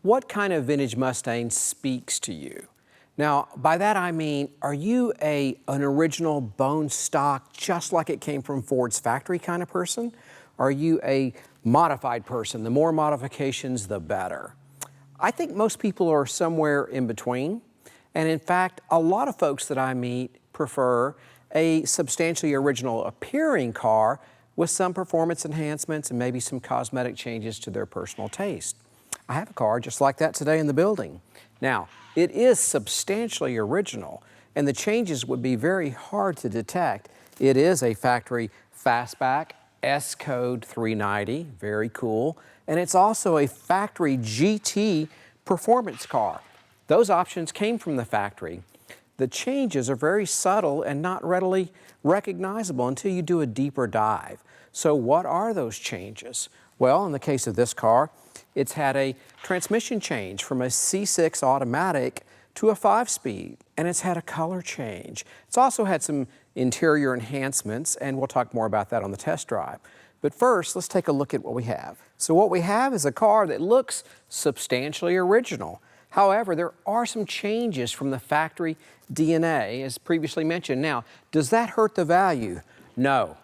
What kind of vintage Mustang speaks to you? Now, by that I mean, are you an original bone stock, just like it came from Ford's factory kind of person? Are you a modified person? The more modifications, the better. I think most people are somewhere in between. And in fact, a lot of folks that I meet prefer a substantially original appearing car with some performance enhancements and maybe some cosmetic changes to their personal taste. I have a car just like that today in the building. Now, it is substantially original, and the changes would be very hard to detect. It is a factory Fastback S Code 390, very cool, and it's also a factory GT performance car. Those options came from the factory. The changes are very subtle and not readily recognizable until you do a deeper dive. So what are those changes? Well, in the case of this car, it's had a transmission change from a C6 automatic to a 5-speed, and it's had a color change. It's also had some interior enhancements, and we'll talk more about that on the test drive. But first, let's take a look at what we have. So what we have is a car that looks substantially original. However, there are some changes from the factory DNA, as previously mentioned. Now, does that hurt the value? No,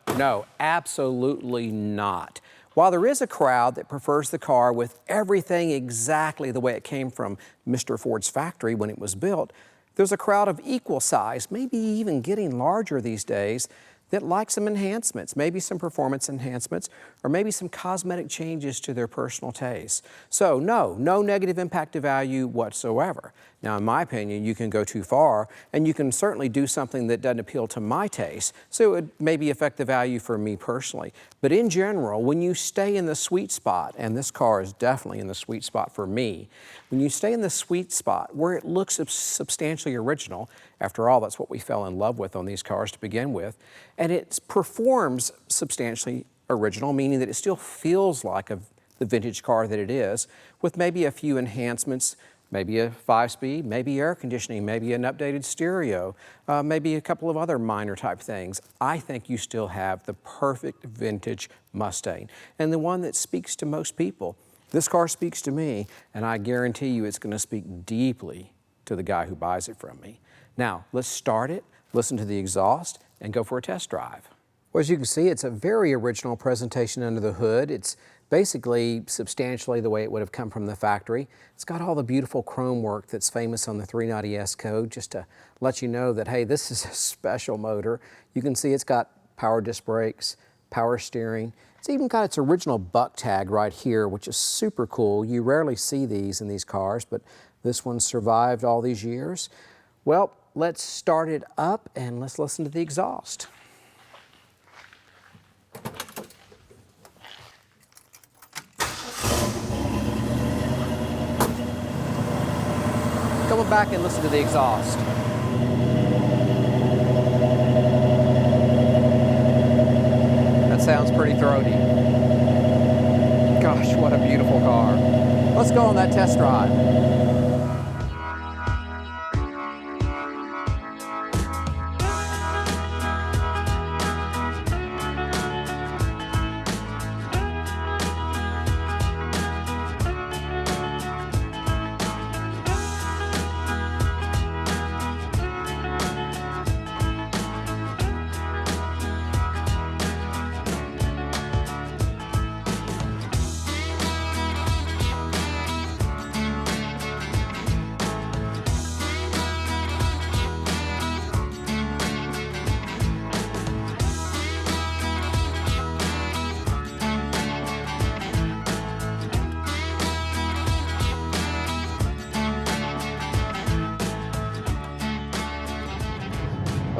absolutely not. While there is a crowd that prefers the car with everything exactly the way it came from Mr. Ford's factory when it was built, there's a crowd of equal size, maybe even getting larger these days, that like some enhancements, maybe some performance enhancements, or maybe some cosmetic changes to their personal taste. So no negative impact to value whatsoever. Now, in my opinion, you can go too far, and you can certainly do something that doesn't appeal to my taste, so it would maybe affect the value for me personally. But in general, when you stay in the sweet spot, and this car is definitely in the sweet spot for me, when you stay in the sweet spot where it looks substantially original, after all, that's what we fell in love with on these cars to begin with, and it performs substantially original, meaning that it still feels like the vintage car that it is, with maybe a few enhancements, maybe a 5-speed, maybe air conditioning, maybe an updated stereo, maybe a couple of other minor type things. I think you still have the perfect vintage Mustang, and the one that speaks to most people. This car speaks to me, and I guarantee you it's going to speak deeply to the guy who buys it from me. Now, let's start it, listen to the exhaust, and go for a test drive. Well, as you can see, it's a very original presentation under the hood. It's basically substantially the way it would have come from the factory. It's got all the beautiful chrome work that's famous on the 390S code, just to let you know that, hey, this is a special motor. You can see it's got power disc brakes, power steering. It's even got its original buck tag right here, which is super cool. You rarely see these in these cars, but this one survived all these years. Well, let's start it up and let's listen to the exhaust. Come back and listen to the exhaust. That sounds pretty throaty. Gosh, what a beautiful car. Let's go on that test drive.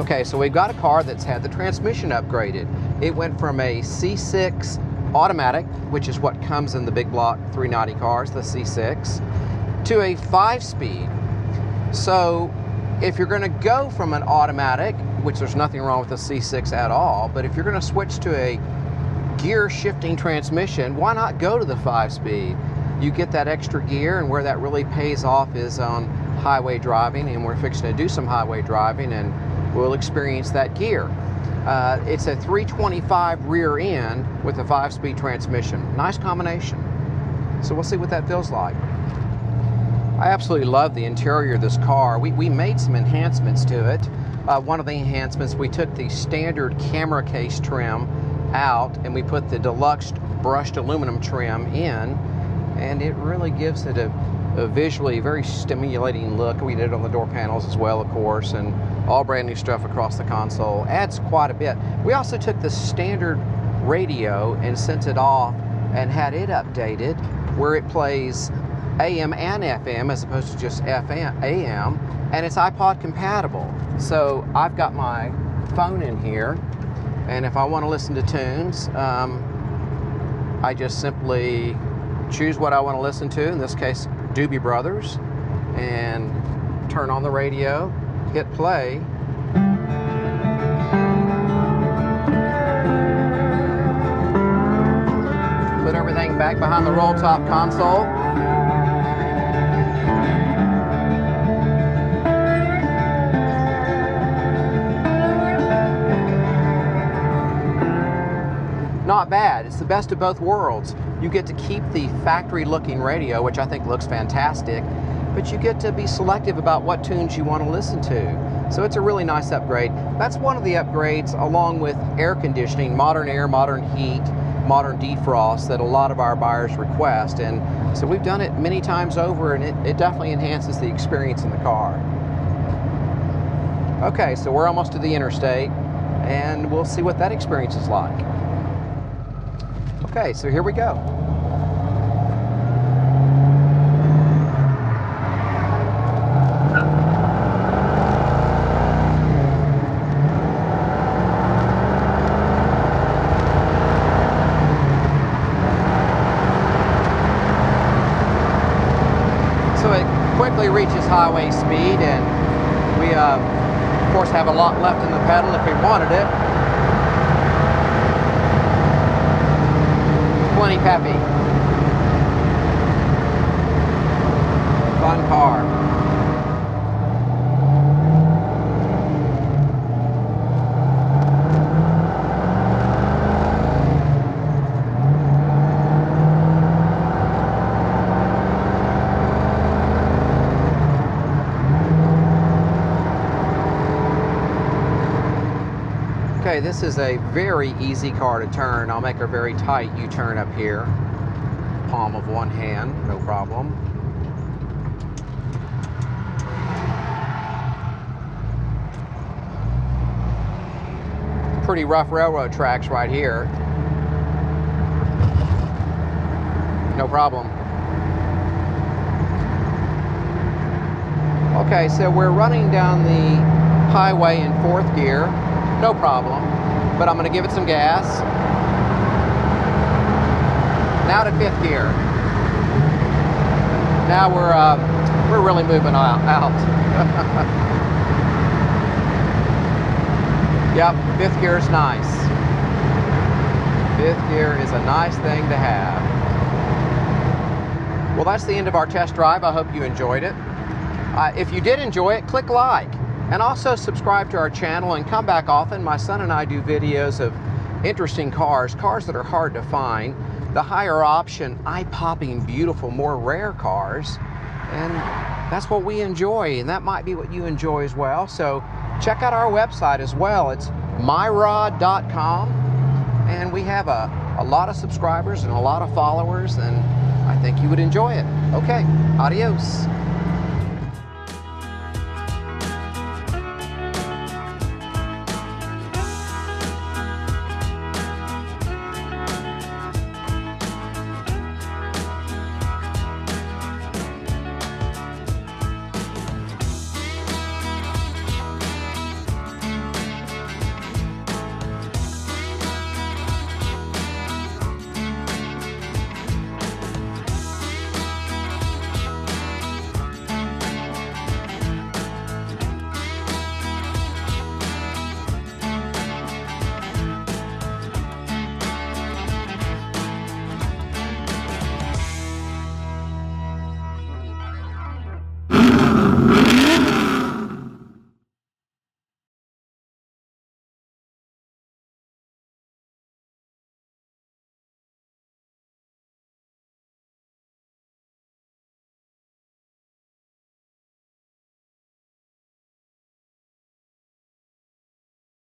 Okay, so we've got a car that's had the transmission upgraded. It went from a C6 automatic, which is what comes in the big block 390 cars, the C6, to a 5-speed. So if you're going to go from an automatic, which there's nothing wrong with the C6 at all, but if you're going to switch to a gear shifting transmission, why not go to the 5-speed? You get that extra gear, and where that really pays off is on highway driving, and we're fixing to do some highway driving, and we'll experience that gear. It's a 325 rear end with a 5-speed transmission. Nice combination. So we'll see what that feels like. I absolutely love the interior of this car. We made some enhancements to it. One of the enhancements, we took the standard camera case trim out and we put the deluxe brushed aluminum trim in, and it really gives it a visually very stimulating look. We did it on the door panels as well, of course, and all brand new stuff across the console. Adds quite a bit. We also took the standard radio and sent it off and had it updated where it plays AM and FM as opposed to just FM, AM, and it's iPod compatible. So I've got my phone in here, and if I want to listen to tunes, I just simply choose what I want to listen to, in this case Doobie Brothers, and turn on the radio, hit play. Put everything back behind the roll top console. Not bad. It's the best of both worlds. You get to keep the factory looking radio, which I think looks fantastic, but you get to be selective about what tunes you want to listen to. So it's a really nice upgrade. That's one of the upgrades, along with air conditioning, modern air, modern heat, modern defrost, that a lot of our buyers request. And so we've done it many times over, and it definitely enhances the experience in the car. Okay, so we're almost to the interstate, and we'll see what that experience is like. Okay, so here we go. So it quickly reaches highway speed, and we of course have a lot left in the pedal if we wanted it. Plenty peppy. Fun car. Okay, this is a very easy car to turn. I'll make a very tight U-turn up here. Palm of one hand, no problem. Pretty rough railroad tracks right here. No problem. Okay, so we're running down the highway in fourth gear. No problem, but I'm going to give it some gas. Now to fifth gear. Now we're really moving out. Yep, fifth gear is nice. Fifth gear is a nice thing to have. Well, that's the end of our test drive. I hope you enjoyed it. If you did enjoy it, click like. And also subscribe to our channel and come back often. My son and I do videos of interesting cars that are hard to find. The higher option, eye-popping, beautiful, more rare cars. And that's what we enjoy, and that might be what you enjoy as well. So check out our website as well. It's myrod.com. And we have a lot of subscribers and a lot of followers, and I think you would enjoy it. Okay, adios.